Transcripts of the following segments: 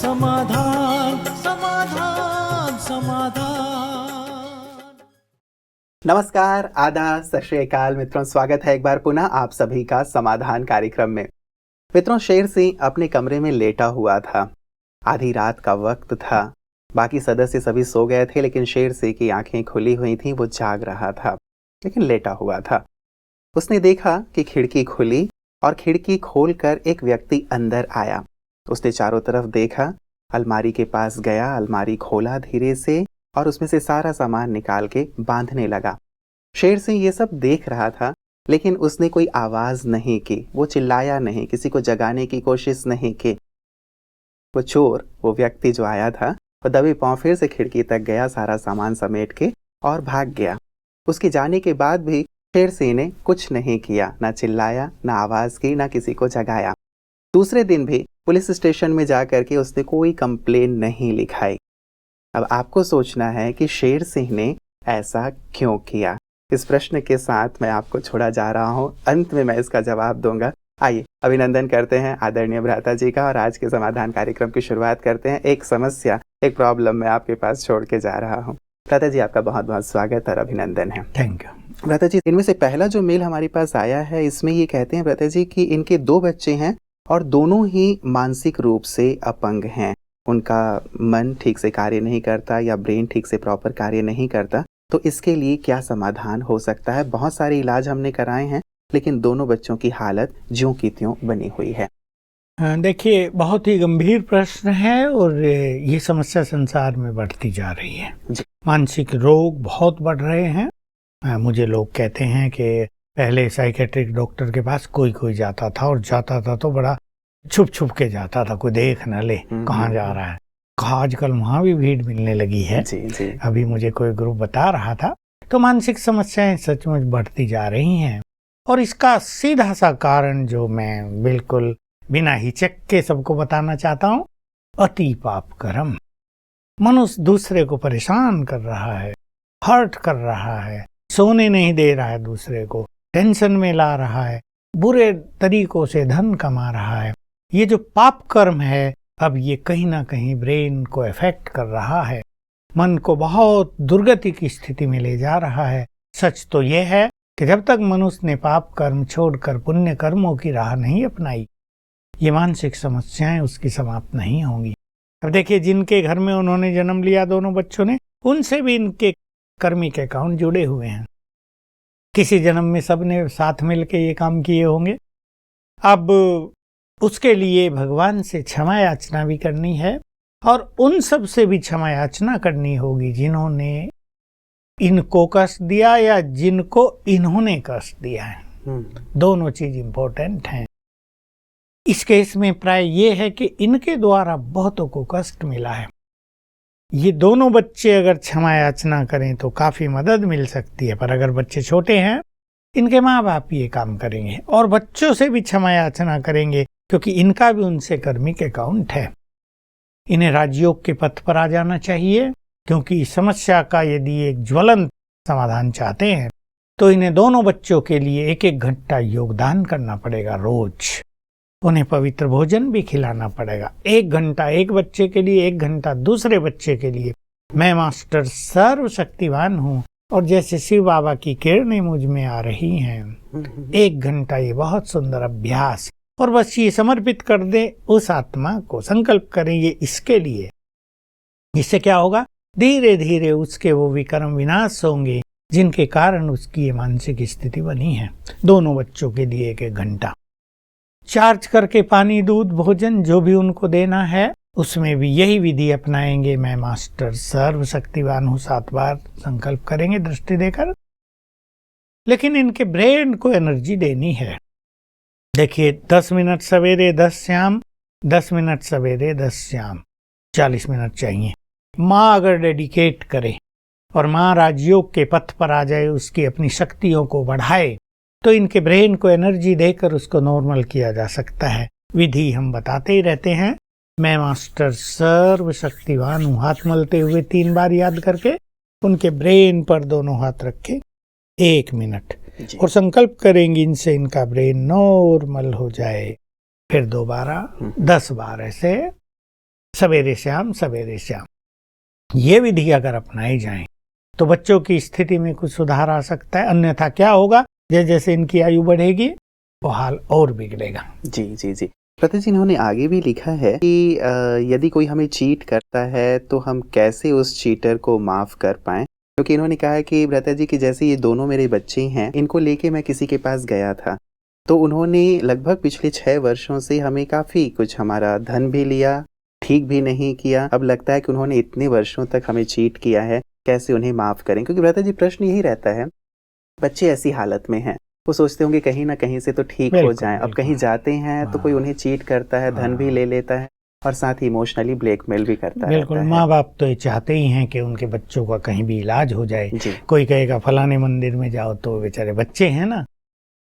समाधान समाधान समाधान। नमस्कार, आदाब, सत श्री अकाल मित्रों, स्वागत है एक बार पुनः आप सभी का समाधान कार्यक्रम में। मित्रों, शेर सिंह अपने कमरे में लेटा हुआ था। आधी रात का वक्त था। बाकी सदस्य सभी सो गए थे, लेकिन शेर सिंह की आंखें खुली हुई थीं। वो जाग रहा था, लेकिन लेटा हुआ था। उसने देखा कि खिड़की खुली और खिड़की खोलकर एक व्यक्ति अंदर आया। उसने चारों तरफ देखा, अलमारी के पास गया, अलमारी खोला धीरे से और उसमें से सारा सामान निकाल के बांधने लगा। शेर सिंह ये सब देख रहा था, लेकिन उसने कोई आवाज नहीं की। वो चिल्लाया नहीं, किसी को जगाने की कोशिश नहीं की। वो चोर, वो व्यक्ति जो आया था, वो दबे पांव फिर से खिड़की तक गया, सारा सामान समेट के और भाग गया। उसके जाने के बाद भी शेर सिंह ने कुछ नहीं किया, ना चिल्लाया, ना आवाज की, ना किसी को जगाया। दूसरे दिन भी पुलिस स्टेशन में जाकर के उसने कोई कंप्लेन नहीं लिखाई। अब आपको सोचना है कि शेर सिंह ने ऐसा क्यों किया। इस प्रश्न के साथ मैं आपको छोड़ा जा रहा हूं। अंत में मैं इसका जवाब दूंगा। आइए अभिनंदन करते हैं आदरणीय भ्राता जी का और आज के समाधान कार्यक्रम की शुरुआत करते हैं। एक समस्या, एक प्रॉब्लम मैं आपके पास छोड़ के जा रहा हूँ। भ्राता जी, आपका बहुत बहुत स्वागत और अभिनंदन है। Thank you. भ्राता जी, इनमें से पहला जो मेल हमारे पास आया है, इसमें ये कहते हैं भ्राता जी कि इनके 2 बच्चे हैं और दोनों ही मानसिक रूप से अपंग हैं। उनका मन ठीक से कार्य नहीं करता या ब्रेन ठीक से प्रॉपर कार्य नहीं करता। तो इसके लिए क्या समाधान हो सकता है? बहुत सारे इलाज हमने कराए हैं, लेकिन दोनों बच्चों की हालत ज्यों की त्यों बनी हुई है। देखिए, बहुत ही गंभीर प्रश्न है और ये समस्या संसार में बढ़ती जा रही है। मानसिक रोग बहुत बढ़ रहे हैं। मुझे लोग कहते हैं कि पहले साइकेट्रिक डॉक्टर के पास कोई जाता था और जाता था तो बड़ा छुप छुप के जाता था, कोई देख न ले कहाँ जा रहा है। आजकल वहाँ भी भीड़ मिलने लगी है। जी। अभी मुझे कोई ग्रुप बता रहा था। तो मानसिक समस्याएं सचमुच बढ़ती जा रही हैं और इसका सीधा सा कारण जो मैं बिल्कुल बिना हिचक के सबको बताना चाहता हूँ, अति पाप कर्म। मनुष्य दूसरे को परेशान कर रहा है, हर्ट कर रहा है, सोने नहीं दे रहा है, दूसरे को टेंशन में ला रहा है, बुरे तरीकों से धन कमा रहा है। ये जो पाप कर्म है, अब ये कहीं ना कहीं ब्रेन को इफेक्ट कर रहा है, मन को बहुत दुर्गति की स्थिति में ले जा रहा है। सच तो यह है कि जब तक मनुष्य ने पाप कर्म छोड़कर पुण्य कर्मों की राह नहीं अपनाई, ये मानसिक समस्याएं उसकी समाप्त नहीं होंगी। अब देखिए, जिनके घर में उन्होंने जन्म लिया दोनों बच्चों ने, उनसे भी इनके कर्मिक अकाउंट जुड़े हुए हैं। किसी जन्म में सबने साथ मिल के ये काम किए होंगे। अब उसके लिए भगवान से क्षमा याचना भी करनी है और उन सब से भी क्षमा याचना करनी होगी जिन्होंने इनको कष्ट दिया या जिनको इन्होंने कष्ट दिया है। दोनों चीज इंपॉर्टेंट हैं। इस केस में प्राय ये है कि इनके द्वारा बहुतों को कष्ट मिला है। ये दोनों बच्चे अगर क्षमा याचना करें तो काफी मदद मिल सकती है, पर अगर बच्चे छोटे हैं, इनके माँ बाप ये काम करेंगे और बच्चों से भी क्षमा याचना करेंगे, क्योंकि इनका भी उनसे कर्मिक अकाउंट है। इन्हें राजयोग के पथ पर आ जाना चाहिए, क्योंकि इस समस्या का यदि एक ज्वलंत समाधान चाहते हैं तो इन्हें दोनों बच्चों के लिए 1-1 घंटा योगदान करना पड़ेगा रोज। उन्हें पवित्र भोजन भी खिलाना पड़ेगा। 1 घंटा एक बच्चे के लिए, 1 घंटा दूसरे बच्चे के लिए। मैं मास्टर सर्वशक्तिवान हूँ और जैसे शिव बाबा की किरणें मुझ में आ रही हैं, 1 घंटा ये बहुत सुंदर अभ्यास, और बस ये समर्पित कर दें उस आत्मा को, संकल्प करेंगे इसके लिए। इससे क्या होगा? धीरे धीरे उसके वो विकर्म विनाश होंगे जिनके कारण उसकी ये मानसिक स्थिति बनी है। दोनों बच्चों के लिए 1-1 घंटा चार्ज करके पानी, दूध, भोजन जो भी उनको देना है, उसमें भी यही विधि अपनाएंगे। मैं मास्टर सर्वशक्तिवान हूँ 7 बार संकल्प करेंगे दृष्टि देकर। लेकिन इनके ब्रेन को एनर्जी देनी है। देखिए, 10 मिनट सवेरे 10 शाम, 10 मिनट सवेरे 10 शाम, 40 मिनट चाहिए। माँ अगर डेडिकेट करे और माँ राजयोग के पथ पर आ जाए, उसकी अपनी शक्तियों को बढ़ाए, तो इनके ब्रेन को एनर्जी देकर उसको नॉर्मल किया जा सकता है। विधि हम बताते ही रहते हैं। मैं मास्टर सर्वशक्तिवान हूँ, हाथ मलते हुए 3 बार याद करके उनके ब्रेन पर दोनों हाथ रखे 1 मिनट और संकल्प करेंगे इनसे इनका ब्रेन नॉर्मल हो जाए। फिर दोबारा 10 बार ऐसे सवेरे शाम सवेरे शाम। ये विधि अगर अपनाई जाए तो बच्चों की स्थिति में कुछ सुधार आ सकता है, अन्यथा क्या होगा, जैसे जैसे इनकी आयु बढ़ेगी वो हाल और बिगड़ेगा। जी जी जी। भ्राता जी, इन्होंने आगे भी लिखा है कि यदि कोई हमें चीट करता है तो हम कैसे उस चीटर को माफ कर पाएं, क्योंकि इन्होंने कहा है कि भ्राता जी कि जैसे ये दोनों मेरे बच्चे हैं, इनको लेके मैं किसी के पास गया था तो उन्होंने लगभग पिछले 6 वर्षों से हमें काफी कुछ, हमारा धन भी लिया, ठीक भी नहीं किया। अब लगता है कि उन्होंने इतने वर्षों तक हमें चीट किया है, कैसे उन्हें माफ करें? क्योंकि भ्राता जी प्रश्न यही रहता है, बच्चे ऐसी हालत में हैं, वो सोचते होंगे कहीं ना कहीं से तो ठीक हो जाएं। अब कहीं जाते हैं तो कोई उन्हें चीट करता है, धन भी ले लेता है और साथ ही इमोशनली ब्लैकमेल भी करता है। बिल्कुल, माँ बाप तो ये चाहते ही हैं कि उनके बच्चों का कहीं भी इलाज हो जाए। कोई कहेगा फलाने मंदिर में जाओ, तो बेचारे बच्चे हैं ना,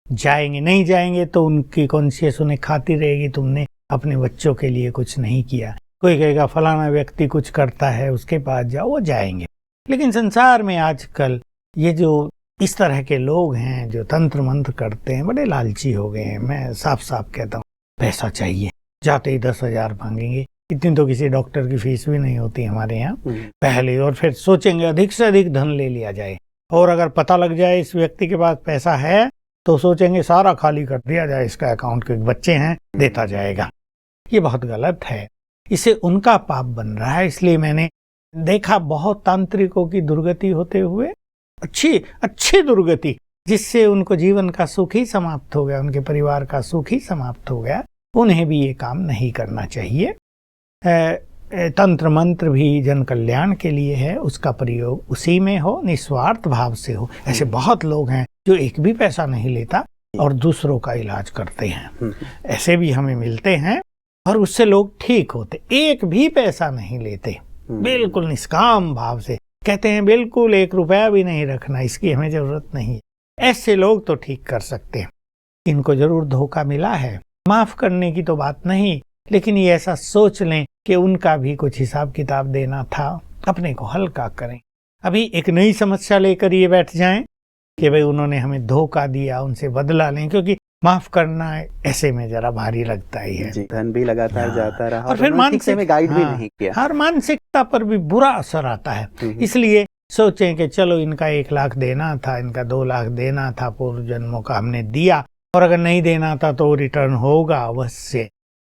जाएंगे, नहीं जाएंगे तो उनकी कॉन्शियस उन्हें खाती रहेगी, तुमने अपने बच्चों के लिए कुछ नहीं किया। कोई कहेगा फलाना व्यक्ति कुछ करता है, उसके पास जाओ, वो जाएंगे। लेकिन संसार में आजकल ये जो इस तरह के लोग हैं जो तंत्र मंत्र करते हैं, बड़े लालची हो गए हैं। मैं साफ साफ कहता हूँ, पैसा चाहिए, जाते ही 10,000 मांगेंगे। इतनी तो किसी डॉक्टर की फीस भी नहीं होती हमारे यहाँ पहले, और फिर सोचेंगे अधिक से अधिक धन ले लिया जाए, और अगर पता लग जाए इस व्यक्ति के पास पैसा है तो सोचेंगे सारा खाली कर दिया जाए इसका अकाउंट, क्योंकि बच्चे हैं, देता जाएगा। ये बहुत गलत है, इससे उनका पाप बन रहा है। इसलिए मैंने देखा बहुत तांत्रिकों की दुर्गति होते हुए, अच्छी दुर्गति, जिससे उनको जीवन का सुख ही समाप्त हो गया, उनके परिवार का सुख ही समाप्त हो गया। उन्हें भी ये काम नहीं करना चाहिए। तंत्र मंत्र भी जन कल्याण के लिए है, उसका प्रयोग उसी में हो, निस्वार्थ भाव से हो। ऐसे बहुत लोग हैं जो एक भी पैसा नहीं लेता और दूसरों का इलाज करते हैं, ऐसे भी हमें मिलते हैं, और उससे लोग ठीक होते। एक भी पैसा नहीं लेते, बिल्कुल निष्काम भाव से कहते हैं बिल्कुल 1 रुपया भी नहीं रखना, इसकी हमें जरूरत नहीं। ऐसे लोग तो ठीक कर सकते हैं। इनको जरूर धोखा मिला है, माफ करने की तो बात नहीं, लेकिन ये ऐसा सोच लें कि उनका भी कुछ हिसाब किताब देना था, अपने को हल्का करें। अभी एक नई समस्या लेकर ये बैठ जाएं कि भाई उन्होंने हमें धोखा दिया, उनसे बदला लें, क्योंकि माफ करना ऐसे में जरा भारी लगता ही है। धन भी लगातार जाता रहा और फिर मानसिक में गाइड भी नहीं किया, हर मानसिकता पर भी बुरा असर आता है। इसलिए सोचें कि चलो इनका 1 लाख देना था, इनका 2 लाख देना था, पूर्व जन्मों का हमने दिया, और अगर नहीं देना था तो रिटर्न होगा अवश्य।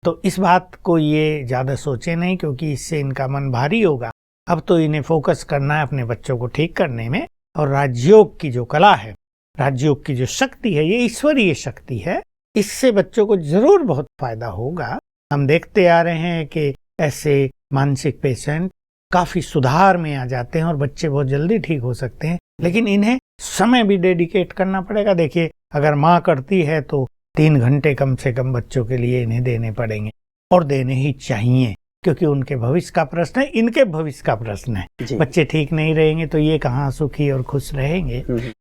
तो इस बात को ये ज्यादा सोचे नहीं, क्योंकि इससे इनका मन भारी होगा। अब तो इन्हें फोकस करना है अपने बच्चों को ठीक करने में, और राजयोग की जो कला है, राजयोग की जो शक्ति है, ये ईश्वरीय शक्ति है, इससे बच्चों को जरूर बहुत फायदा होगा। हम देखते आ रहे हैं कि ऐसे मानसिक पेशेंट काफी सुधार में आ जाते हैं और बच्चे बहुत जल्दी ठीक हो सकते हैं, लेकिन इन्हें समय भी डेडिकेट करना पड़ेगा। देखिए, अगर माँ करती है तो 3 घंटे कम से कम बच्चों के लिए इन्हें देने पड़ेंगे, और देने ही चाहिए, क्योंकि उनके भविष्य का प्रश्न है, इनके भविष्य का प्रश्न है। बच्चे ठीक नहीं रहेंगे तो ये कहाँ सुखी और खुश रहेंगे।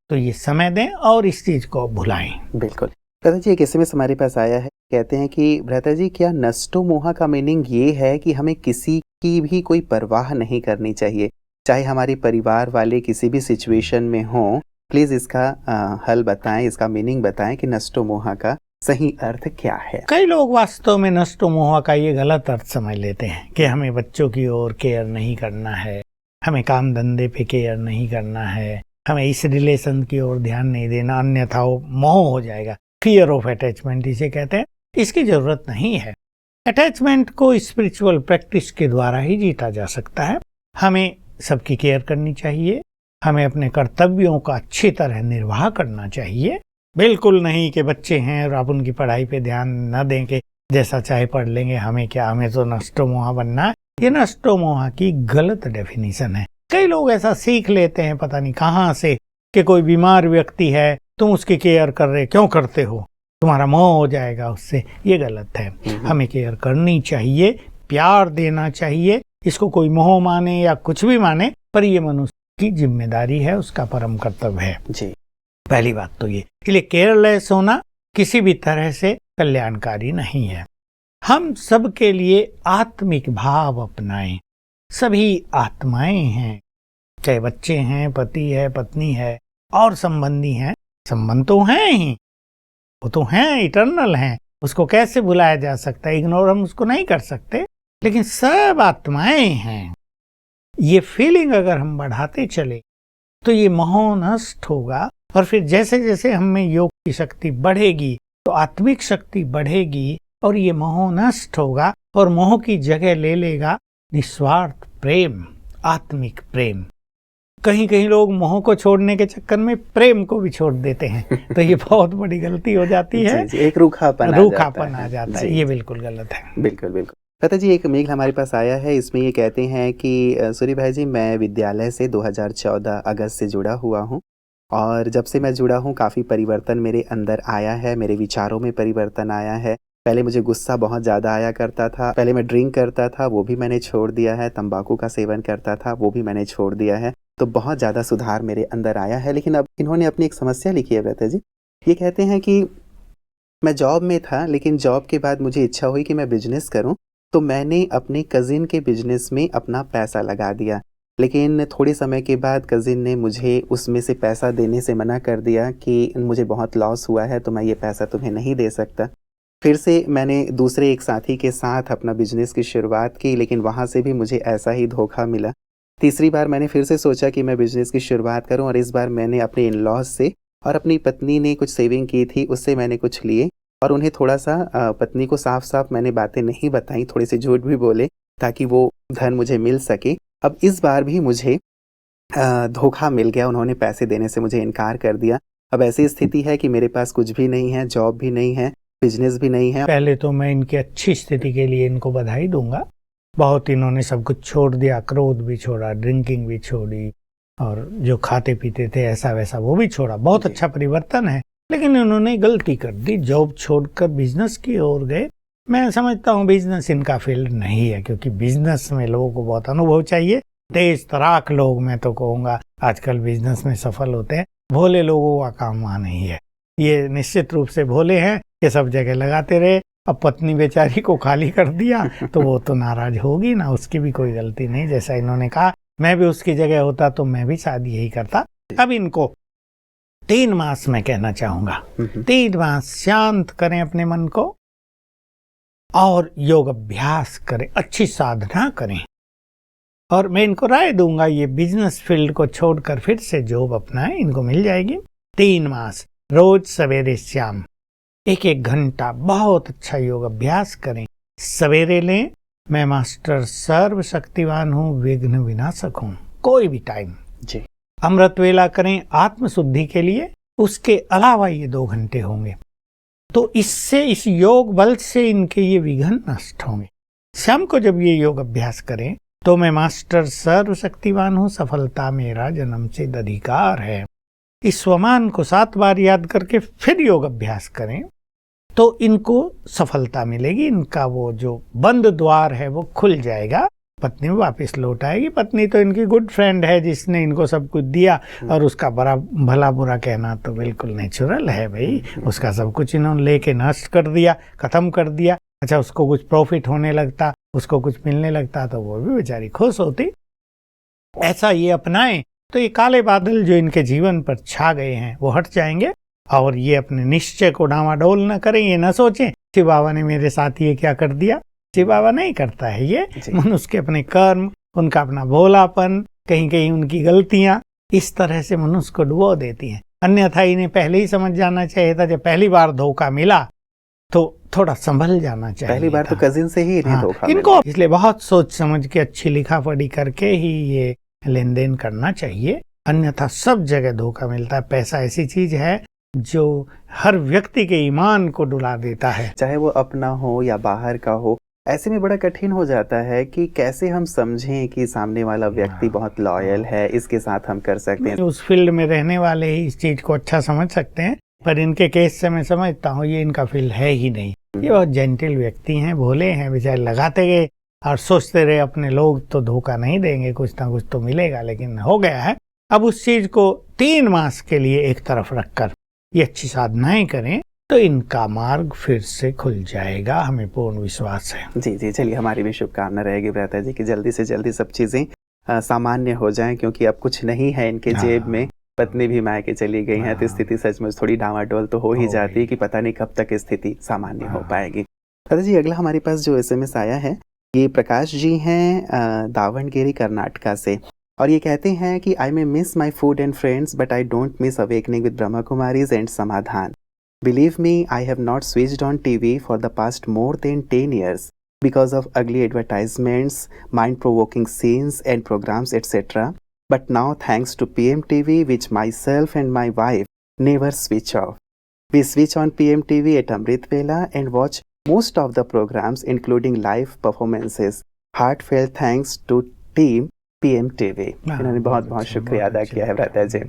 तो ये समय दें और इस चीज को भुलाएं। बिल्कुल। भ्राता जी, एक एसएमएस हमारे पास आया है, कहते हैं कि भ्राता जी, क्या नष्टो मोहा का मीनिंग ये है कि हमें किसी की भी कोई परवाह नहीं करनी चाहिए, चाहे हमारे परिवार वाले किसी भी सिचुएशन में हो? प्लीज इसका हल बताएं, इसका मीनिंग बताएं कि नष्टो मोहा का सही अर्थ क्या है? कई लोग वास्तव में नष्टो मोहा का ये गलत अर्थ समझ लेते हैं कि हमें बच्चों की ओर केयर नहीं करना है, हमें काम धंधे पे केयर नहीं करना है, हमें इस रिलेशन की ओर ध्यान नहीं देना, अन्यथा वो मोह हो जाएगा। फियर ऑफ अटैचमेंट इसे कहते हैं। इसकी जरूरत नहीं है। अटैचमेंट को स्पिरिचुअल प्रैक्टिस के द्वारा ही जीता जा सकता है। हमें सबकी केयर करनी चाहिए, हमें अपने कर्तव्यों का अच्छी तरह निर्वाह करना चाहिए। बिल्कुल नहीं कि बच्चे हैं और आप उनकी पढ़ाई पे ध्यान न दें कि जैसा चाहे पढ़ लेंगे, हमें क्या, हमें तो नष्टो मोहा बनना है। ये नष्टो मोहा की गलत डेफिनेशन है। कई लोग ऐसा सीख लेते हैं पता नहीं कहाँ से कि कोई बीमार व्यक्ति है, तुम उसकी केयर कर रहे, क्यों करते हो, तुम्हारा मोह हो जाएगा उससे। ये गलत है। हमें केयर करनी चाहिए, प्यार देना चाहिए। इसको कोई मोह माने या कुछ भी माने, पर ये मनुष्य की जिम्मेदारी है, उसका परम कर्तव्य है जी। पहली बात तो ये, इसलिए केयरलेस होना किसी भी तरह से कल्याणकारी नहीं है। हम सब के लिए आत्मिक भाव अपनाएं। सभी आत्माएं हैं, चाहे बच्चे हैं, पति है, पत्नी है और संबंधी हैं। संबंध तो हैं ही, वो तो हैं, इटर्नल हैं, उसको कैसे भुलाया जा सकता है, इग्नोर हम उसको नहीं कर सकते। लेकिन सब आत्माएं हैं। ये फीलिंग अगर हम बढ़ाते चले तो ये मोह नष्ट होगा, और फिर जैसे जैसे हम में योग की शक्ति बढ़ेगी तो आत्मिक शक्ति बढ़ेगी और ये मोह नष्ट होगा, और मोह की जगह ले लेगा निस्वार्थ प्रेम, आत्मिक प्रेम। कहीं कहीं लोग मोह को छोड़ने के चक्कर में प्रेम को भी छोड़ देते हैं, तो ये बहुत बड़ी गलती हो जाती है। जी, एक रूखापन आ जाता है। ये बिल्कुल गलत है। बिल्कुल बिल्कुल। लता जी, एक मेल हमारे पास आया है, इसमें ये कहते हैं कि सूर्य भाई जी, मैं विद्यालय से 2014 अगस्त से जुड़ा हुआ हूँ, और जब से मैं जुड़ा हूँ काफ़ी परिवर्तन मेरे अंदर आया है, मेरे विचारों में परिवर्तन आया है। पहले मुझे गुस्सा बहुत ज़्यादा आया करता था, पहले मैं ड्रिंक करता था, वो भी मैंने छोड़ दिया है, तंबाकू का सेवन करता था, वो भी मैंने छोड़ दिया है, तो बहुत ज़्यादा सुधार मेरे अंदर आया है। लेकिन अब इन्होंने अपनी एक समस्या लिखी है लता जी। ये कहते हैं कि मैं जॉब में था, लेकिन जॉब के बाद मुझे इच्छा हुई कि मैं बिजनेस करूं, तो मैंने अपने कज़िन के बिजनेस में अपना पैसा लगा दिया। लेकिन थोड़े समय के बाद कज़िन ने मुझे उसमें से पैसा देने से मना कर दिया कि मुझे बहुत लॉस हुआ है, तो मैं ये पैसा तुम्हें नहीं दे सकता। फिर से मैंने दूसरे एक साथी के साथ अपना बिजनेस की शुरुआत की, लेकिन वहाँ से भी मुझे ऐसा ही धोखा मिला। तीसरी बार मैंने फिर से सोचा कि मैं बिजनेस की शुरुआत करूँ, और इस बार मैंने अपने इन-लॉज से और अपनी पत्नी ने कुछ सेविंग की थी, उससे मैंने कुछ लिए, और उन्हें थोड़ा सा पत्नी को साफ साफ मैंने बातें नहीं बताई, थोड़े से झूठ भी बोले ताकि वो धन मुझे मिल सके। अब इस बार भी मुझे धोखा मिल गया, उन्होंने पैसे देने से मुझे इनकार कर दिया। अब ऐसी स्थिति है कि मेरे पास कुछ भी नहीं है, जॉब भी नहीं है, बिजनेस भी नहीं है। पहले तो मैं इनकी अच्छी स्थिति के लिए इनको बधाई दूंगा। बहुत इन्होंने सब कुछ छोड़ दिया, क्रोध भी छोड़ा, ड्रिंकिंग भी छोड़ी, और जो खाते पीते थे ऐसा वैसा वो भी छोड़ा। बहुत अच्छा परिवर्तन है। लेकिन इन्होंने गलती कर दी, जॉब छोड़कर बिजनेस की ओर गए। मैं समझता हूँ बिजनेस इनका फील्ड नहीं है, क्योंकि बिजनेस में लोगों को बहुत अनुभव चाहिए। तेज तराक लोग, मैं तो कहूँगा, आजकल बिजनेस में सफल होते हैं। भोले लोगों का काम वहाँ नहीं है। ये निश्चित रूप से भोले हैं, ये सब जगह लगाते रहे। अब पत्नी बेचारी को खाली कर दिया तो वो तो नाराज होगी ना, उसकी भी कोई गलती नहीं। जैसा इन्होंने कहा, मैं भी उसकी जगह होता तो मैं भी शादी यही करता। अब इनको 3 मास मैं कहना चाहूंगा, 3 मास शांत करें अपने मन को और योग अभ्यास करें, अच्छी साधना करें। और मैं इनको राय दूंगा, ये बिजनेस फील्ड को छोड़कर फिर से जॉब अपनाएं, इनको मिल जाएगी। 3 मास रोज सवेरे शाम 1-1 घंटा बहुत अच्छा योग अभ्यास करें। सवेरे लें, मैं मास्टर सर्वशक्तिवान हूँ, विघ्न विनाशक हूँ, कोई भी टाइम जी। अमृत वेला करें आत्म शुद्धि के लिए, उसके अलावा ये 2 घंटे होंगे, तो इससे, इस योग बल से इनके ये विघ्न नष्ट होंगे। शाम को जब ये योग अभ्यास करें तो मैं मास्टर सर्वशक्तिवान हूँ, सफलता मेरा जन्म सिद्ध अधिकार है, इस स्वमान को 7 बार याद करके फिर योग अभ्यास करें तो इनको सफलता मिलेगी। इनका वो जो बंद द्वार है वो खुल जाएगा, पत्नी वापस लौट आएगी। पत्नी तो इनकी गुड फ्रेंड है, जिसने इनको सब कुछ दिया, और उसका बड़ा भला बुरा कहना तो बिल्कुल नेचुरल है भाई। उसका सब कुछ इन्होंने लेके नष्ट कर दिया, खत्म कर दिया। अच्छा, उसको कुछ प्रॉफिट होने लगता, उसको कुछ मिलने लगता तो वो भी बेचारी खुश होती। ऐसा ये अपनाएं तो ये काले बादल जो इनके जीवन पर छा गए हैं वो हट जाएंगे, और ये अपने निश्चय को डामाडोल न करें। ये न सोचें शिव बाबा ने मेरे साथ ये क्या कर दिया। शिव बाबा नहीं करता है ये, मनुष्य के अपने कर्म, उनका अपना भोलापन, कहीं कहीं उनकी गलतियां इस तरह से मनुष्य को डुबो देती हैं। अन्यथा इन्हें पहले ही समझ जाना चाहिए था, जब पहली बार धोखा मिला तो थोड़ा संभल जाना चाहिए। पहली बार तो कजिन से ही इन्हें धोखा इनको, इसलिए बहुत सोच समझ के अच्छी लिखा पढ़ी करके ही ये लेन देन करना चाहिए, अन्यथा सब जगह धोखा मिलता है। पैसा ऐसी चीज है जो हर व्यक्ति के ईमान को डुला देता है, चाहे वो अपना हो या बाहर का हो। ऐसे में बड़ा कठिन हो जाता है कि कैसे हम समझें कि सामने वाला व्यक्ति बहुत लॉयल है, इसके साथ हम कर सकते हैं। उस फील्ड में रहने वाले ही इस चीज को अच्छा समझ सकते हैं, पर इनके केस से मैं समझता हूँ ये इनका फील्ड है ही नहीं। ये बहुत जेंटल व्यक्ति हैं, भोले हैं, बेचारे लगाते गए और सोचते रहे अपने लोग तो धोखा नहीं देंगे, कुछ ना कुछ तो मिलेगा, लेकिन हो गया है। अब उस चीज को 3 मास के लिए एक तरफ रखकर ये अच्छी साधनाएं करें तो इनका मार्ग फिर से खुल जाएगा, हमें पूर्ण विश्वास है। जी जी, चलिए हमारी भी शुभकामना रहेगी भ्राता जी कि जल्दी से जल्दी सब चीजें सामान्य हो जाएं, क्योंकि अब कुछ नहीं है इनके जेब में। पत्नी भी मायके चली गई हैं, तो स्थिति सचमुच थोड़ी डामाडोल तो हो ही जाती है कि पता नहीं कब तक स्थिति सामान्य हो पाएगी। भ्राता जी, अगला हमारे पास जो SMS आया है ये प्रकाश जी हैं दावणगेरे कर्नाटका से, और ये कहते हैं कि I may miss my food and friends but I don't miss awakening with Brahma Kumaris and samadhan. Believe me, I have not switched on TV for the past more than 10 years because of ugly advertisements, mind-provoking scenes and programs, etc. But now, thanks to PMTV, which myself and my wife never switch off. We switch on PMTV at Amrit Vela and watch most of the programs, including live performances. Heartfelt thanks to team PMTV. इन्होंने बहुत बहुत शुक्रिया अदा किया है व्रता जी.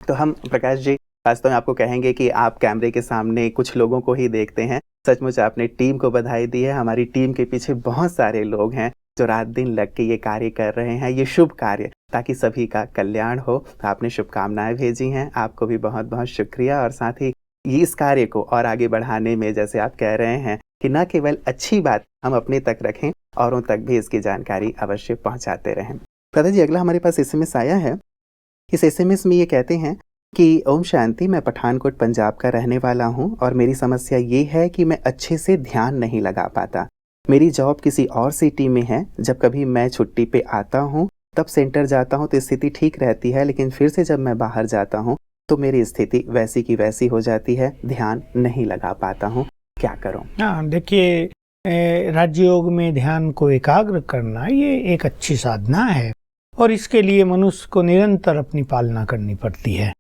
तो हम प्रकाश जी वास्तव में आपको कहेंगे कि आप कैमरे के सामने कुछ लोगों को ही देखते हैं. सचमुच आपने टीम को बधाई दी है. हमारी टीम के पीछे बहुत सारे लोग हैं जो रात दिन लग के ये कार्य कर रहे हैं, ये शुभ कार्य, ताकि सभी का कल्याण हो. तो आपने शुभकामनाएं भेजी हैं, आपको भी बहुत बहुत शुक्रिया. और साथ ही इस कार्य को और आगे बढ़ाने में, जैसे आप कह रहे हैं कि न केवल अच्छी बात हम अपने तक रखें, औरों तक भी इसकी जानकारी अवश्य पहुँचाते रहें. प्रदा जी, अगला हमारे पास SMS आया है. इस SMS में ये कहते हैं कि ओम शांति, मैं पठानकोट पंजाब का रहने वाला हूं और मेरी समस्या ये है कि मैं अच्छे से ध्यान नहीं लगा पाता. मेरी जॉब किसी और सिटी में है. जब कभी मैं छुट्टी पे आता हूं तब सेंटर जाता हूं तो स्थिति ठीक रहती है, लेकिन फिर से जब मैं बाहर जाता हूं तो मेरी स्थिति वैसी की वैसी हो जाती है. ध्यान नहीं लगा पाता हूं, क्या करूं? हाँ, देखिए, राजयोग में ध्यान को एकाग्र करना ये एक अच्छी साधना है और इसके लिए मनुष्य को निरंतर अपनी पालना करनी पड़ती है.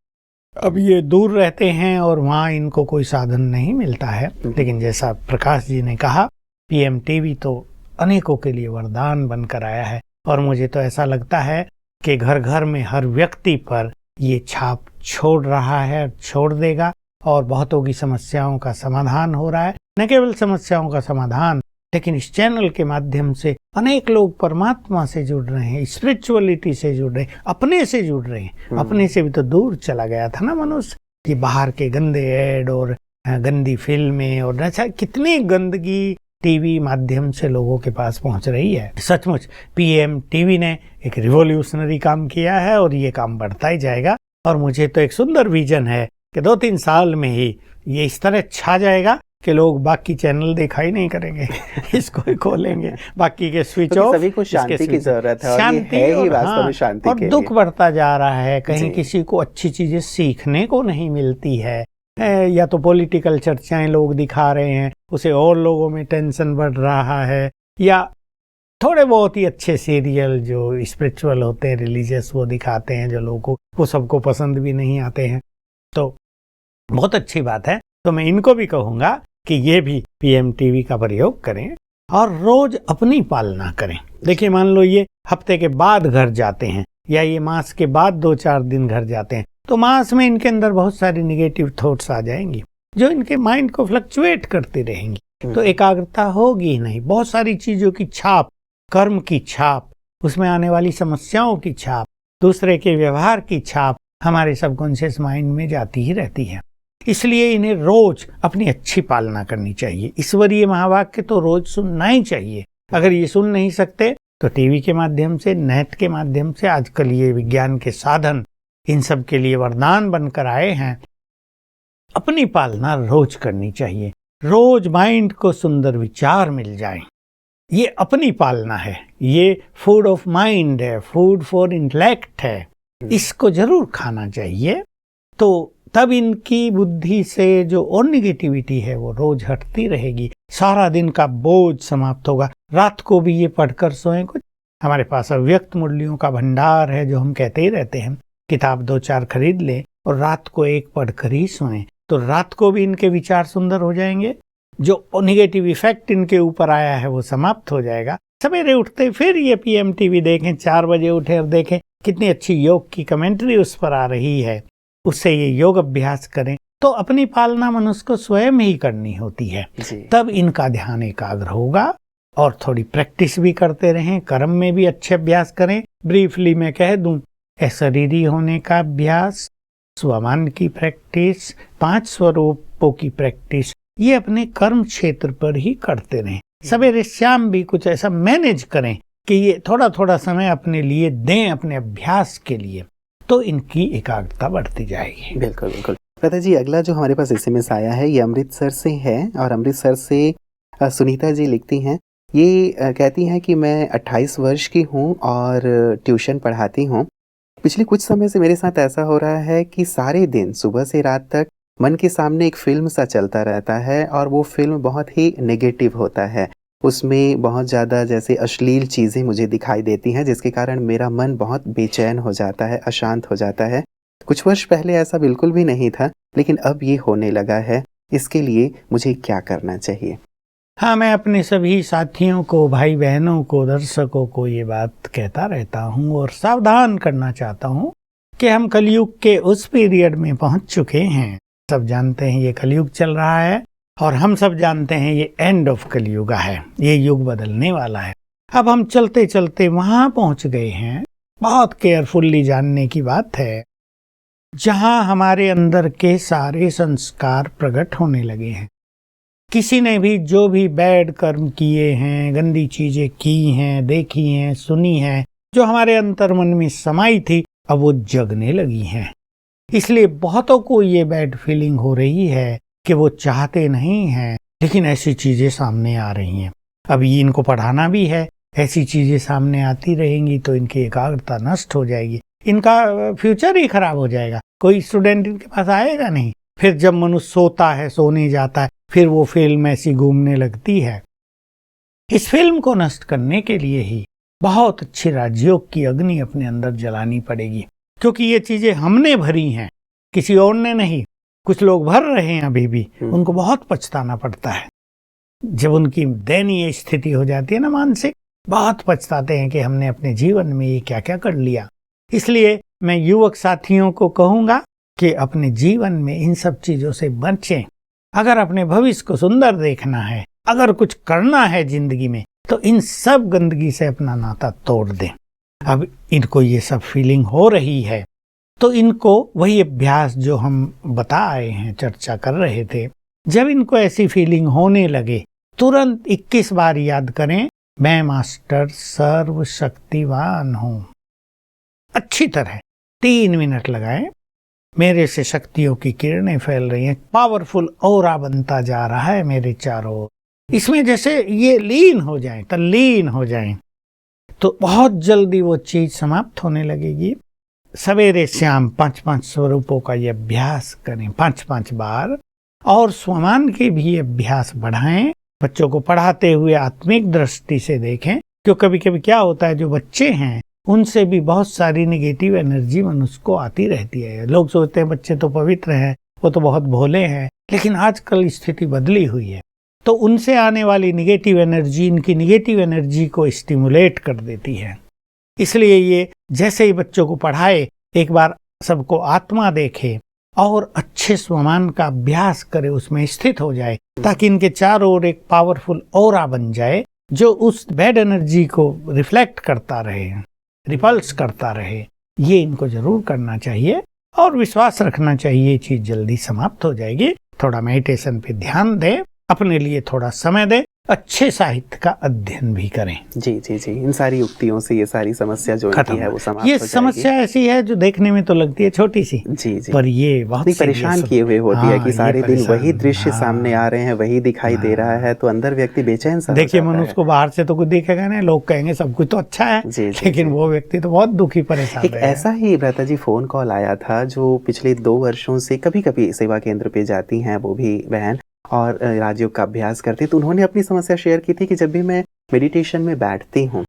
अब ये दूर रहते हैं और वहाँ इनको कोई साधन नहीं मिलता है, लेकिन जैसा प्रकाश जी ने कहा, PMTV तो अनेकों के लिए वरदान बनकर आया है और मुझे तो ऐसा लगता है कि घर घर में हर व्यक्ति पर ये छाप छोड़ रहा है, छोड़ देगा, और बहुतों की समस्याओं का समाधान हो रहा है. न केवल समस्याओं का समाधान, लेकिन इस चैनल के माध्यम से अनेक लोग परमात्मा से जुड़ रहे हैं, स्पिरिचुअलिटी से जुड़ रहे हैं, अपने से जुड़ रहे हैं. अपने से भी तो दूर चला गया था ना मनुष्य. ये बाहर के गंदे ऐड और गंदी फिल्में और ऐसा कितनी गंदगी टीवी माध्यम से लोगों के पास पहुंच रही है. सचमुच PMTV ने एक रिवोल्यूशनरी काम किया है और ये काम बढ़ता ही जाएगा. और मुझे तो एक सुंदर विजन है कि 2-3 साल में ही ये इस तरह छा जाएगा कि लोग बाकी चैनल दिखाई नहीं करेंगे, इसको ही खोलेंगे, बाकी के स्विच ऑफ. सभी को शांति की जरूरत है, शांति है ही वास्तव में शांति और के दुख लिए बढ़ता जा रहा है. कहीं किसी को अच्छी चीजें सीखने को नहीं मिलती है, या तो पॉलिटिकल चर्चाएं लोग दिखा रहे हैं, उसे और लोगों में टेंशन बढ़ रहा है, या थोड़े बहुत ही अच्छे सीरियल जो स्पिरिचुअल होते हैं, रिलीजियस, वो दिखाते हैं जो लोगों को, वो सबको पसंद भी नहीं आते हैं. तो बहुत अच्छी बात है. तो मैं इनको भी कहूँगा कि ये भी PMTV का प्रयोग करें और रोज अपनी पालना करें. देखिए, मान लो ये हफ्ते के बाद घर जाते हैं या ये मास के बाद 2-4 दिन घर जाते हैं, तो मास में इनके अंदर बहुत सारी निगेटिव थॉट्स आ जाएंगी जो इनके माइंड को फ्लक्चुएट करती रहेंगी. तो एकाग्रता होगी ही नहीं. बहुत सारी चीजों की छाप, कर्म की छाप, उसमें आने वाली समस्याओं की छाप, दूसरे के व्यवहार की छाप हमारे सबकॉन्शियस माइंड में जाती ही रहती है. इसलिए इन्हें रोज अपनी अच्छी पालना करनी चाहिए. ईश्वरीय महावाक्य तो रोज सुनना ही चाहिए. अगर ये सुन नहीं सकते तो टीवी के माध्यम से, नेट के माध्यम से, आजकल ये विज्ञान के साधन इन सब के लिए वरदान बनकर आए हैं. अपनी पालना रोज करनी चाहिए. रोज माइंड को सुंदर विचार मिल जाएं, ये अपनी पालना है. ये फूड ऑफ माइंड है, फूड फॉर इंटेलेक्ट है. इसको जरूर खाना चाहिए. तो तब इनकी बुद्धि से जो और निगेटिविटी है वो रोज हटती रहेगी. सारा दिन का बोझ समाप्त होगा. रात को भी ये पढ़कर सोएं. कुछ हमारे पास अव्यक्त मुरलियों का भंडार है जो हम कहते ही रहते हैं. किताब 2-4 खरीद लें और रात को एक पढ़कर ही सोएं, तो रात को भी इनके विचार सुंदर हो जाएंगे. जो निगेटिव इफेक्ट इनके ऊपर आया है वो समाप्त हो जाएगा. सवेरे उठते फिर ये PMTV देखें, 4 बजे उठे और देखें कितनी अच्छी योग की कमेंट्री उस पर आ रही है, उससे ये योग अभ्यास करें. तो अपनी पालना मनुष्य को स्वयं ही करनी होती है. तब इनका ध्यान एकाग्र होगा. और थोड़ी प्रैक्टिस भी करते रहें, कर्म में भी अच्छे अभ्यास करें. ब्रीफली मैं कह दूं, अशरीरी होने का अभ्यास, स्वमान की प्रैक्टिस, 5 स्वरूपों की प्रैक्टिस, ये अपने कर्म क्षेत्र पर ही करते रहें. सवेरे शाम भी कुछ ऐसा मैनेज करें कि ये थोड़ा थोड़ा समय अपने लिए दें, अपने अभ्यास के लिए, तो इनकी एकाग्रता बढ़ती जाएगी. बिल्कुल बिल्कुल. प्रता जी, अगला जो हमारे पास SMS आया है ये अमृतसर से है, और अमृतसर से सुनीता जी लिखती हैं ये कहती हैं कि मैं 28 वर्ष की हूँ और ट्यूशन पढ़ाती हूँ। पिछले कुछ समय से मेरे साथ ऐसा हो रहा है कि सारे दिन सुबह से रात तक मन के सामने एक फ़िल्म सा चलता रहता है और वो फ़िल्म बहुत ही नेगेटिव होता है। उसमें बहुत ज़्यादा जैसे अश्लील चीज़ें मुझे दिखाई देती हैं, जिसके कारण मेरा मन बहुत बेचैन हो जाता है, अशांत हो जाता है। कुछ वर्ष पहले ऐसा बिल्कुल भी नहीं था, लेकिन अब ये होने लगा है। इसके लिए मुझे क्या करना चाहिए? हाँ, मैं अपने सभी साथियों को, भाई बहनों को, दर्शकों को ये बात कहता रहता हूँ और सावधान करना चाहता हूँ कि हम कलयुग के उस पीरियड में पहुँच चुके हैं। सब जानते हैं ये कलयुग चल रहा है और हम सब जानते हैं ये एंड ऑफ कलयुग है, ये युग बदलने वाला है। अब हम चलते चलते वहाँ पहुँच गए हैं। बहुत केयरफुली जानने की बात है, जहाँ हमारे अंदर के सारे संस्कार प्रकट होने लगे हैं। किसी ने भी जो भी बैड कर्म किए हैं, गंदी चीजें की हैं, देखी हैं, सुनी हैं, जो हमारे अंतर मन में समाई थी, अब वो जगने लगी हैं। इसलिए बहुतों को ये बैड फीलिंग हो रही है कि वो चाहते नहीं हैं, लेकिन ऐसी चीजें सामने आ रही हैं। अभी इनको पढ़ाना भी है, ऐसी चीजें सामने आती रहेंगी तो इनकी एकाग्रता नष्ट हो जाएगी, इनका फ्यूचर ही खराब हो जाएगा। कोई स्टूडेंट इनके पास आएगा नहीं। फिर जब मनुष्य सोता है, सोने जाता है, फिर वो फिल्म ऐसी घूमने लगती है। इस फिल्म को नष्ट करने के लिए ही बहुत अच्छी राजयोग की अग्नि अपने अंदर जलानी पड़ेगी, क्योंकि ये चीजें हमने भरी हैं, किसी और ने नहीं। कुछ लोग भर रहे हैं अभी भी, उनको बहुत पछताना पड़ता है। जब उनकी दयनीय स्थिति हो जाती है ना मानसिक, बहुत पछताते हैं कि हमने अपने जीवन में ये क्या क्या कर लिया। इसलिए मैं युवक साथियों को कहूंगा कि अपने जीवन में इन सब चीजों से बचें। अगर अपने भविष्य को सुंदर देखना है, अगर कुछ करना है जिंदगी में, तो इन सब गंदगी से अपना नाता तोड़ दें। अब इनको ये सब फीलिंग हो रही है, तो इनको वही अभ्यास जो हम बता आए हैं, चर्चा कर रहे थे, जब इनको ऐसी फीलिंग होने लगे, तुरंत 21 बार याद करें, मैं मास्टर सर्वशक्तिवान हूं। अच्छी तरह 3 मिनट लगाएं। मेरे से शक्तियों की किरणें फैल रही हैं, पावरफुल ऑरा बनता जा रहा है मेरे चारों ओर। इसमें जैसे ये लीन हो जाएं, तल्लीन हो जाएं, तो बहुत जल्दी वो चीज समाप्त होने लगेगी। सवेरे शाम 5-5 स्वरूपों का ये अभ्यास करें 5-5 बार, और स्वमान के भी अभ्यास बढ़ाएं। बच्चों को पढ़ाते हुए आत्मिक दृष्टि से देखें, क्योंकि कभी कभी क्या होता है, जो बच्चे हैं उनसे भी बहुत सारी निगेटिव एनर्जी मनुष्य को आती रहती है। लोग सोचते हैं बच्चे तो पवित्र हैं, वो तो बहुत भोले हैं, लेकिन आजकल स्थिति बदली हुई है, तो उनसे आने वाली निगेटिव एनर्जी इनकी निगेटिव एनर्जी को स्टिमुलेट कर देती है। इसलिए ये जैसे ही बच्चों को पढ़ाए, एक बार सबको आत्मा देखे और अच्छे स्वमान का अभ्यास करे, उसमें स्थित हो जाए, ताकि इनके चारों ओर एक पावरफुल ऑरा बन जाए, जो उस बैड एनर्जी को रिफ्लेक्ट करता रहे, रिपल्स करता रहे। ये इनको जरूर करना चाहिए और विश्वास रखना चाहिए, ये चीज जल्दी समाप्त हो जाएगी। थोड़ा मेडिटेशन पे ध्यान दें, अपने लिए थोड़ा समय दें, अच्छे साहित्य का अध्ययन भी करें। जी जी जी, इन सारी युक्तियों से ये सारी समस्या जो इनकी है वो समाप्त ये हो जाएगी। समस्या ऐसी है जो देखने में तो लगती है छोटी सी, जी जी, पर ये बहुत परेशान किए हुए होती है कि सारे दिन वही दृश्य हाँ, सामने आ रहे हैं, वही दिखाई दे रहा है, तो अंदर व्यक्ति बेचैन सा हो देखिए जाता मनुष्य है। को बाहर से तो कुछ दिखेगा नहीं, लोग कहेंगे सब कुछ तो अच्छा है, जी, जी, लेकिन जी। वो व्यक्ति तो बहुत दुखी परेशान एक रहेगा। ऐसा ही भ्राता जी फोन कॉल आया था, जो पिछले 2 वर्षों से कभी कभी सेवा केंद्र पे जाती हैं वो भी बहन, और राजयोग का अभ्यास करती, तो उन्होंने अपनी समस्या शेयर की थी कि जब भी मैं मेडिटेशन में बैठती हूँ,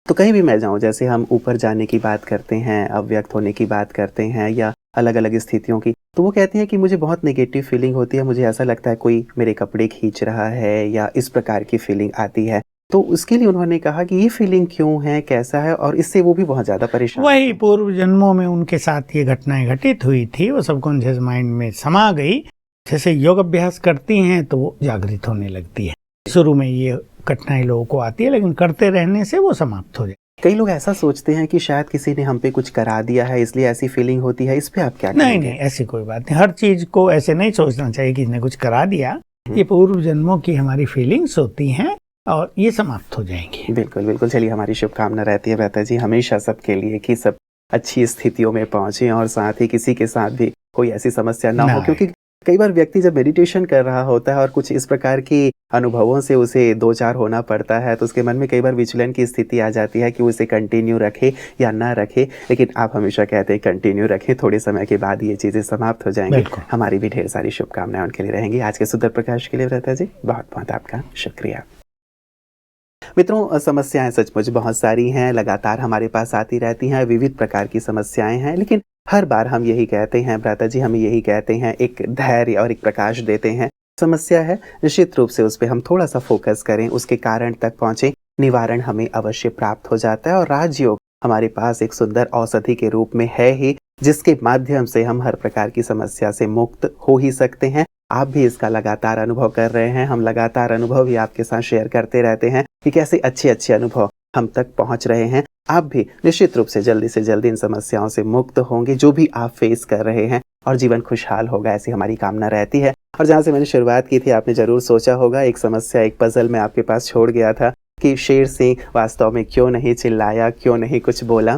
तो कहीं भी मैं जाऊँ, जैसे हम ऊपर जाने की बात करते हैं, अव्यक्त होने की बात करते हैं, या अलग अलग स्थितियों की, तो वो कहती हैं कि मुझे बहुत नेगेटिव फीलिंग होती है, मुझे ऐसा लगता है कोई मेरे कपड़े खींच रहा है, या इस प्रकार की फीलिंग आती है। तो उसके लिए उन्होंने कहा कि ये फीलिंग क्यों है, कैसा है, और इससे वो भी बहुत ज्यादा परेशान वही हैं। पूर्व जन्मों में उनके साथ ये घटनाएं घटित हुई थी, वो सबकॉन्शियस माइंड में समा गई। जैसे योग अभ्यास करती हैं तो वो जागृत होने लगती है। शुरू में ये घटनाएं लोगों को आती है, लेकिन करते रहने से वो समाप्त हो जाए। कई लोग ऐसा सोचते हैं कि शायद किसी ने हम पे कुछ करा दिया है, इसलिए ऐसी फीलिंग होती है। इस पे आप क्या नहीं कहेंगे? नहीं, ऐसी कोई बात नहीं। हर चीज को ऐसे नहीं सोचना चाहिए कि इसने कुछ करा दिया। ये पूर्व जन्मों की हमारी फीलिंग्स होती हैं और ये समाप्त हो जाएंगी। बिल्कुल बिल्कुल, चलिए हमारी शुभकामना रहती है भ्राता जी हमेशा सबके लिए कि सब अच्छी स्थितियों में पहुंचे, और साथ ही किसी के साथ भी कोई ऐसी समस्या ना हो, क्योंकि कई बार व्यक्ति जब मेडिटेशन कर रहा होता है और कुछ इस प्रकार की अनुभवों से उसे दो चार होना पड़ता है, तो उसके मन में कई बार विचलन की स्थिति आ जाती है कि उसे कंटिन्यू रखे या ना रखे। लेकिन आप हमेशा कहते हैं कंटिन्यू रखें, थोड़े समय के बाद ये चीज़ें समाप्त हो जाएंगी। बिल्कुल। हमारी भी ढेर सारी शुभकामनाएं उनके लिए रहेंगी। आज के सुंदर प्रकाश के लिए व्रता जी बहुत बहुत आपका शुक्रिया। मित्रों, समस्याएं सचमुच बहुत सारी हैं, लगातार हमारे पास आती रहती हैं, विविध प्रकार की समस्याएं हैं, लेकिन हर बार हम यही कहते हैं, भ्राता जी हम यही कहते हैं, एक धैर्य और एक प्रकाश देते हैं। समस्या है, निश्चित रूप से उस पर हम थोड़ा सा फोकस करें, उसके कारण तक पहुंचे, निवारण हमें अवश्य प्राप्त हो जाता है। और राजयोग हमारे पास एक सुंदर औषधि के रूप में है ही, जिसके माध्यम से हम हर प्रकार की समस्या से मुक्त हो ही सकते हैं। आप भी इसका लगातार अनुभव कर रहे हैं, हम लगातार अनुभव भी आपके साथ शेयर करते रहते हैं कि कैसे अच्छे अच्छे अनुभव हम तक पहुंच रहे हैं। आप भी निश्चित रूप से जल्दी इन समस्याओं से मुक्त होंगे जो भी आप फेस कर रहे हैं, और जीवन खुशहाल होगा, ऐसी हमारी कामना रहती है। और जहाँ से मैंने शुरुआत की थी, आपने जरूर सोचा होगा, एक समस्या, एक पजल मैं आपके पास छोड़ गया था कि शेर सिंह वास्तव में क्यों नहीं चिल्लाया, क्यों नहीं कुछ बोला।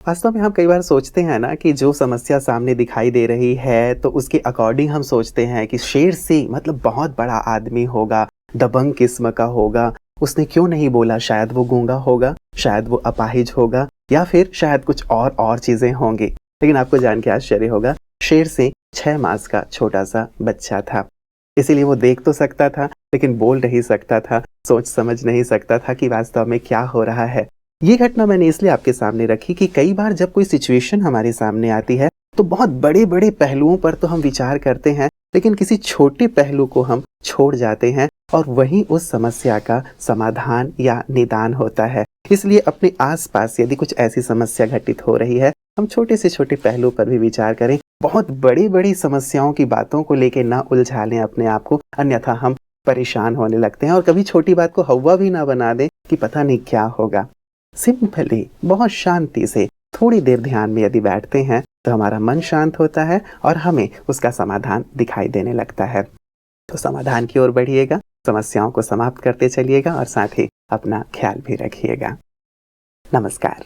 वास्तव में हम कई बार सोचते हैं ना कि जो समस्या सामने दिखाई दे रही है, तो उसके अकॉर्डिंग हम सोचते हैं कि शेर सिंह मतलब बहुत बड़ा आदमी होगा, दबंग किस्म का होगा, उसने क्यों नहीं बोला, शायद वो गूंगा होगा, शायद वो अपाहिज होगा, या फिर शायद कुछ और चीजें होंगी। लेकिन आपको जान के आश्चर्य होगा, शेर सिंह 6 मास का छोटा सा बच्चा था। इसीलिए वो देख तो सकता था लेकिन बोल नहीं सकता था, सोच समझ नहीं सकता था कि वास्तव में क्या हो रहा है। ये घटना मैंने इसलिए आपके सामने रखी कि कई बार जब कोई सिचुएशन हमारे सामने आती है, तो बहुत बड़े बड़े पहलुओं पर तो हम विचार करते हैं, लेकिन किसी छोटे पहलू को हम छोड़ जाते हैं, और वहीं उस समस्या का समाधान या निदान होता है। इसलिए अपने आसपास यदि कुछ ऐसी समस्या घटित हो रही है, हम छोटे से छोटे पहलू पर भी विचार करें, बहुत बड़ी बड़ी समस्याओं की बातों को लेकर ना उलझा लें अपने आप को, अन्यथा हम परेशान होने लगते हैं। और कभी छोटी बात को हवा भी ना बना दें कि पता नहीं क्या होगा। सिंपली बहुत शांति से थोड़ी देर ध्यान में यदि बैठते हैं, तो हमारा मन शांत होता है और हमें उसका समाधान दिखाई देने लगता है। तो समाधान की ओर बढ़िएगा, समस्याओं को समाप्त करते चलिएगा, और साथ ही अपना ख्याल भी रखिएगा। नमस्कार।